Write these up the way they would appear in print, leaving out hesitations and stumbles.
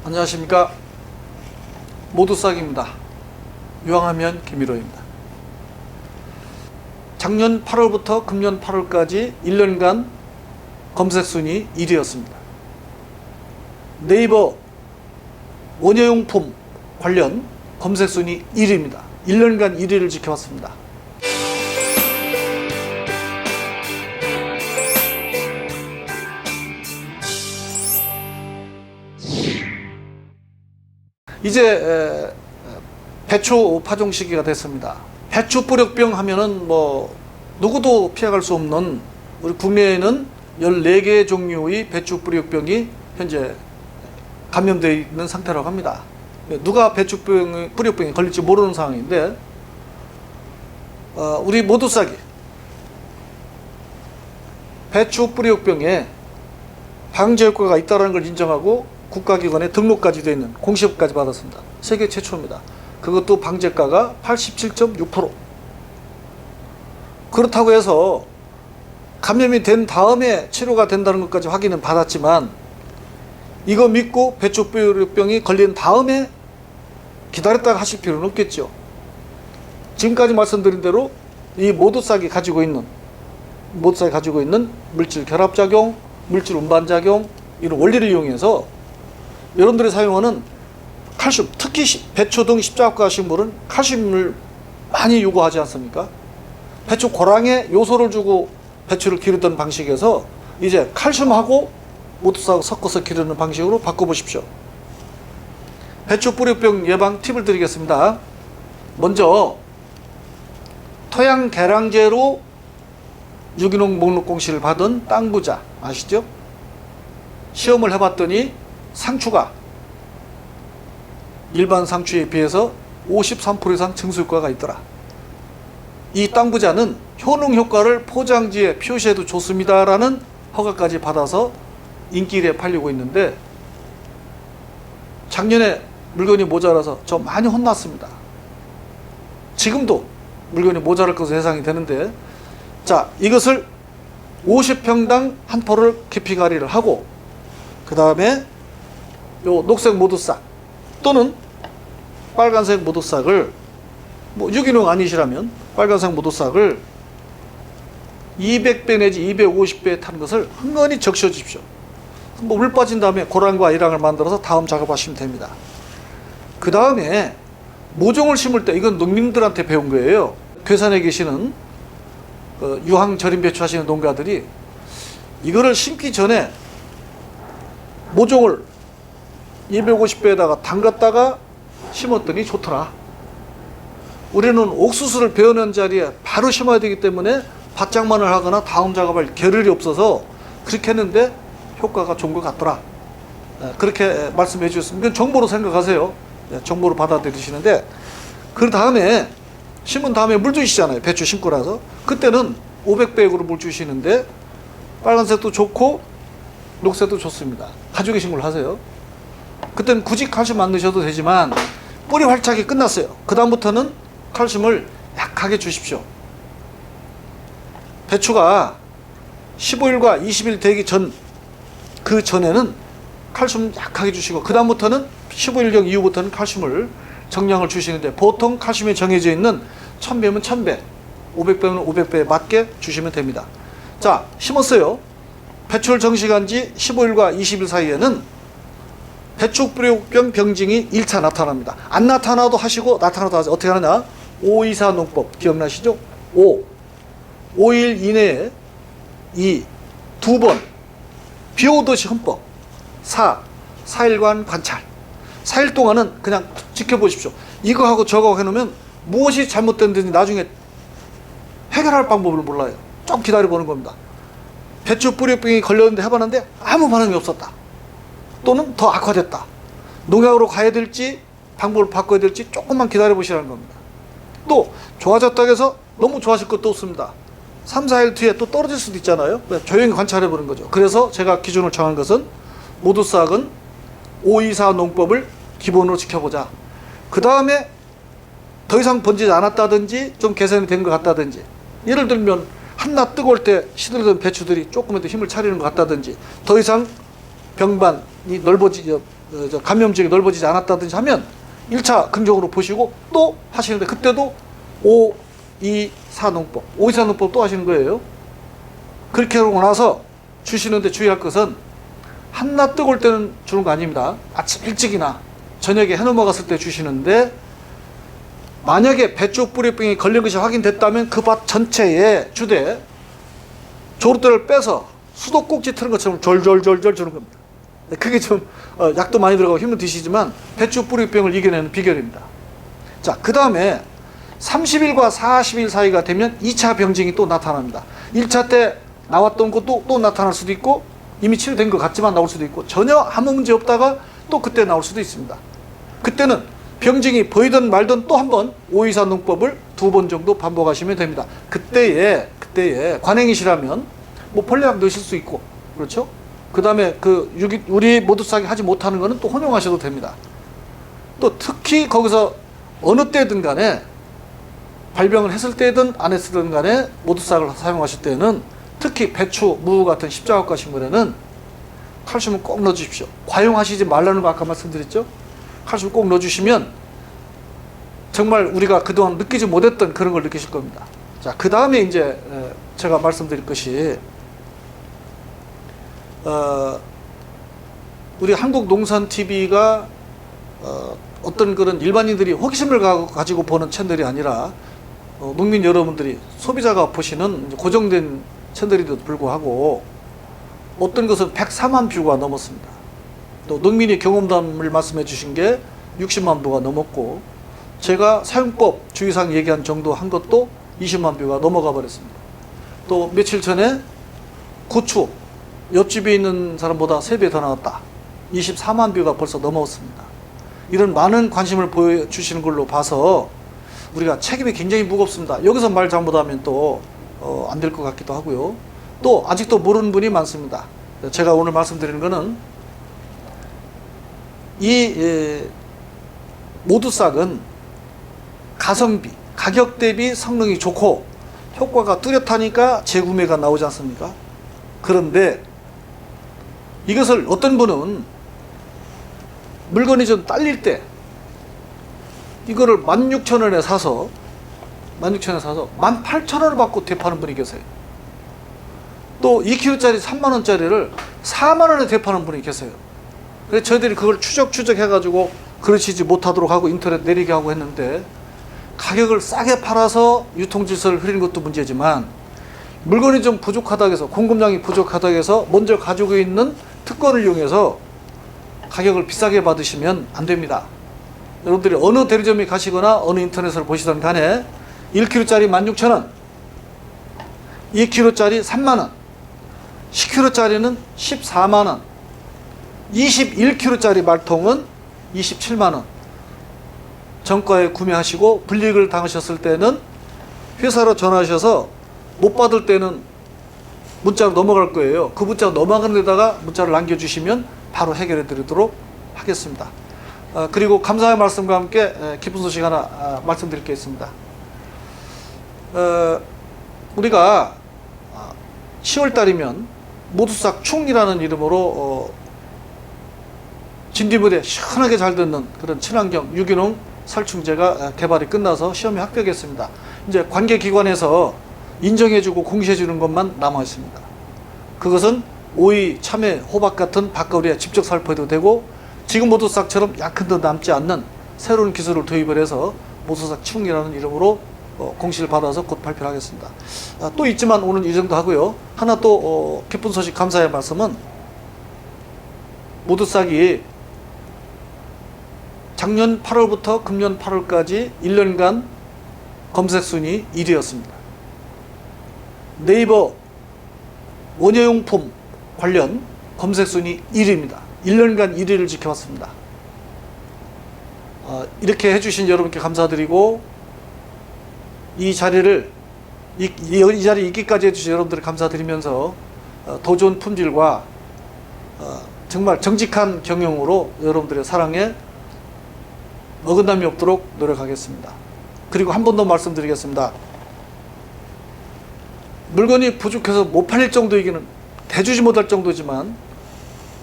안녕하십니까. 모두싹입니다. 유황하면 김일호입니다. 작년 8월부터 금년 8월까지 1년간 검색순위 1위였습니다. 네이버 원예용품 관련 검색순위 1위입니다. 1년간 1위를 지켜왔습니다. 이제 배추 파종 시기가 됐습니다. 배추 뿌력병 하면은 뭐 누구도 피해갈 수 없는, 우리 국내에는 14개 종류의 배추 뿌력병이 현재 감염되어 있는 상태라고 합니다. 누가 배추 뿌력병에 걸릴지 모르는 상황인데, 우리 모두싹이 배추 뿌력병에 방제 효과가 있다는 걸 인정하고 국가기관에 등록까지 되어 있는 공시업까지 받았습니다. 세계 최초입니다. 그것도 방제가가 87.6%. 그렇다고 해서 감염이 된 다음에 치료가 된다는 것까지 확인은 받았지만, 이거 믿고 배추뿌력병이 걸린 다음에 기다렸다가 하실 필요는 없겠죠. 지금까지 말씀드린 대로 이 모두싹이 가지고 있는 물질 결합작용, 물질 운반작용, 이런 원리를 이용해서 여러분들이 사용하는 칼슘, 특히 배추 등 십자가 식물은 칼슘을 많이 요구하지 않습니까? 배추 고랑에 요소를 주고 배추를 기르던 방식에서 이제 칼슘하고 모두싹 섞어서 기르는 방식으로 바꿔보십시오. 배추 뿌력병 예방 팁을 드리겠습니다. 먼저 토양 개량제로 유기농 목록 공시를 받은 땅부자 아시죠? 시험을 해봤더니 상추가 일반 상추에 비해서 53% 이상 증수 효과가 있더라. 이 땅부자는 효능 효과를 포장지에 표시해도 좋습니다라는 허가까지 받아서 인기일에 팔리고 있는데, 작년에 물건이 모자라서 저 많이 혼났습니다. 지금도 물건이 모자랄 것으로 예상이 되는데, 자, 이것을 50평당 한 포를 깊이 가리를 하고, 그 다음에 요 녹색 모두싹 또는 빨간색 모두싹을, 뭐 유기농 아니시라면 빨간색 모두싹을 200배 내지 250배 탄 것을 흥건히 적셔 주십시오. 뭐 물 빠진 다음에 고랑과 이랑을 만들어서 다음 작업하시면 됩니다. 그 다음에 모종을 심을 때, 이건 농민들한테 배운 거예요. 괴산에 계시는 유황 절임 배추 하시는 농가들이 이거를 심기 전에 모종을 250배에다가 담갔다가 심었더니 좋더라. 우리는 옥수수를 베어낸 자리에 바로 심어야 되기 때문에 바짝만을 하거나 다음 작업할 겨를이 없어서 그렇게 했는데 효과가 좋은 것 같더라. 그렇게 말씀해 주셨습니다. 이건 정보로 생각하세요. 정보로 받아들이시는데, 그 다음에 심은 다음에 물 주시잖아요. 배추 심고 나서. 그때는 500배액으로 물 주시는데 빨간색도 좋고 녹색도 좋습니다. 가지고 계신 걸로 하세요. 그때는 굳이 칼슘 안 넣으셔도 되지만 뿌리 활착이 끝났어요. 그 다음부터는 칼슘을 약하게 주십시오. 배추가 15일과 20일 되기 전, 그 전에는 칼슘 약하게 주시고, 그 다음부터는 15일경 이후부터는 칼슘을 정량을 주시는데, 보통 칼슘이 정해져 있는 1000배면 1000배, 500배면 500배에 맞게 주시면 됩니다. 자, 심었어요. 배추를 정식한 지 15일과 20일 사이에는 배추 뿌력병 병증이 1차 나타납니다. 안 나타나도 하시고 나타나도 하세요. 어떻게 하느냐? 524 농법 기억나시죠? 5일 이내에 2번 비 오듯이 흠뻑, 4일간 관찰. 4일 동안은 그냥 지켜보십시오. 이거 하고 저거 해놓으면 무엇이 잘못됐는지 나중에 해결할 방법을 몰라요. 좀 기다려보는 겁니다. 배추 뿌력병이 걸렸는데 해봤는데 아무 반응이 없었다, 또는 더 악화됐다, 농약으로 가야 될지 방법을 바꿔야 될지 조금만 기다려 보시라는 겁니다. 또 좋아졌다고 해서 너무 좋아질 것도 없습니다. 3, 4일 뒤에 또 떨어질 수도 있잖아요. 조용히 관찰해 보는 거죠. 그래서 제가 기준을 정한 것은 모두싹은 524 농법을 기본으로 지켜보자. 그 다음에 더 이상 번지지 않았다든지 좀 개선이 된 것 같다든지, 예를 들면 한낮 뜨거울 때 시들던 배추들이 조금이라도 힘을 차리는 것 같다든지, 더 이상 병반이 넓어지지 감염지역이 넓어지지 않았다든지 하면 1차 긍정으로 보시고 또 하시는데, 그때도 5, 2, 4 농법, 5, 2, 4 농법 또 하시는 거예요. 그렇게 하고 나서 주시는데 주의할 것은 한낮 뜨거울 때는 주는 거 아닙니다. 아침 일찍이나 저녁에 해 넘어갔을 때 주시는데, 만약에 배추 뿌리병이 걸린 것이 확인됐다면 그 밭 전체에 주되 조르대를 빼서 수도꼭지 틀은 것처럼 졸졸졸졸 주는 겁니다. 그게 좀 약도 많이 들어가고 힘도 드시지만 배추 뿌리병을 이겨내는 비결입니다. 자, 그 다음에 30일과 40일 사이가 되면 2차 병증이 또 나타납니다. 1차 때 나왔던 것도 또 나타날 수도 있고, 이미 치료된 것 같지만 나올 수도 있고, 전혀 아무 문제 없다가 또 그때 나올 수도 있습니다. 그때는 병증이 보이든 말든 또 한 번 524 농법을 2번 정도 반복하시면 됩니다. 그때에 관행이시라면 뭐 벌레약 넣으실 수 있고, 그렇죠? 그 다음에 우리 모두싹이 하지 못하는 거는 또 혼용하셔도 됩니다. 또 특히 거기서 어느 때든 간에, 발병을 했을 때든 안 했을 때든 간에 모두싹을 사용하실 때는 특히 배추, 무 같은 십자가과 식물에는 칼슘을 꼭 넣어주십시오. 과용하시지 말라는 거 아까 말씀드렸죠? 칼슘 꼭 넣어주시면 정말 우리가 그동안 느끼지 못했던 그런 걸 느끼실 겁니다. 자, 그 다음에 이제 제가 말씀드릴 것이, 우리 한국농산TV가 어떤 그런 일반인들이 호기심을 가지고 보는 채널이 아니라 농민 여러분들이, 소비자가 보시는 고정된 채널에도 불구하고 어떤 것은 104만 뷰가 넘었습니다. 또 농민이 경험담을 말씀해 주신 게 60만 뷰가 넘었고, 제가 사용법 주의사항 얘기한 정도 한 것도 20만 뷰가 넘어가 버렸습니다. 또 며칠 전에 고추, 옆집에 있는 사람보다 3배 더 나왔다, 24만 뷰가 벌써 넘어왔습니다. 이런 많은 관심을 보여주시는 걸로 봐서 우리가 책임이 굉장히 무겁습니다. 여기서 말 잘못하면 또 안 될 것 같기도 하고요. 또 아직도 모르는 분이 많습니다. 제가 오늘 말씀드리는 거는, 이 모두싹은 가성비, 가격 대비 성능이 좋고 효과가 뚜렷하니까 재구매가 나오지 않습니까? 그런데 이것을 어떤 분은 물건이 좀 딸릴 때 이거를 16,000원에 사서 18,000원을 받고 되파는 분이 계세요. 또 2kg짜리 3만원짜리를 4만원에 되파는 분이 계세요. 그래서 저희들이 그걸 추적 해가지고 그러시지 못하도록 하고 인터넷 내리게 하고 했는데, 가격을 싸게 팔아서 유통질서를 흐리는 것도 문제지만, 물건이 좀 부족하다고 해서, 공급량이 부족하다고 해서 먼저 가지고 있는 특권을 이용해서 가격을 비싸게 받으시면 안 됩니다. 여러분들이 어느 대리점에 가시거나 어느 인터넷을 보시든 간에 1kg짜리 16,000원, 2kg짜리 3만원, 10kg짜리는 14만원, 21kg짜리 말통은 27만원 정가에 구매하시고, 불이익을 당하셨을 때는 회사로 전화하셔서 못 받을 때는 문자로 넘어갈 거예요. 그 문자가 넘어가는 데다가 문자를 남겨주시면 바로 해결해 드리도록 하겠습니다. 그리고 감사의 말씀과 함께 기쁜 소식 하나 말씀드릴 게 있습니다. 우리가 10월 달이면 모두싹 충이라는 이름으로 진딧물에 시원하게 잘 듣는 그런 친환경 유기농 살충제가 개발이 끝나서 시험에 합격했습니다. 이제 관계기관에서 인정해주고 공시해주는 것만 남아 있습니다. 그것은 오이, 참외, 호박 같은 밭거리에 직접 살포해도 되고, 지금 모두싹처럼 약흔도 남지 않는 새로운 기술을 도입을 해서 모두싹 충이라는 이름으로 공시를 받아서 곧 발표를 하겠습니다. 또 있지만 오늘 이 정도 하고요. 하나 또 기쁜 소식, 감사의 말씀은, 모두싹이 작년 8월부터 금년 8월까지 1년간 검색 순위 1위였습니다. 네이버 원예용품 관련 검색 순위 1위입니다. 1년간 1위를 지켜왔습니다. 이렇게 해주신 여러분께 감사드리고, 이 자리를 이 자리에 있기까지 해주신 여러분들 감사드리면서 더 좋은 품질과 정말 정직한 경영으로 여러분들의 사랑에 어긋남이 없도록 노력하겠습니다. 그리고 한 번 더 말씀드리겠습니다. 물건이 부족해서 못 팔릴 정도이기는, 대주지 못할 정도지만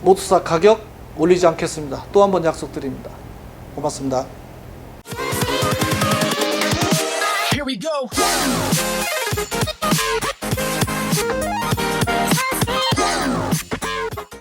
모두싹 가격 올리지 않겠습니다. 또 한 번 약속드립니다. 고맙습니다. Here we go.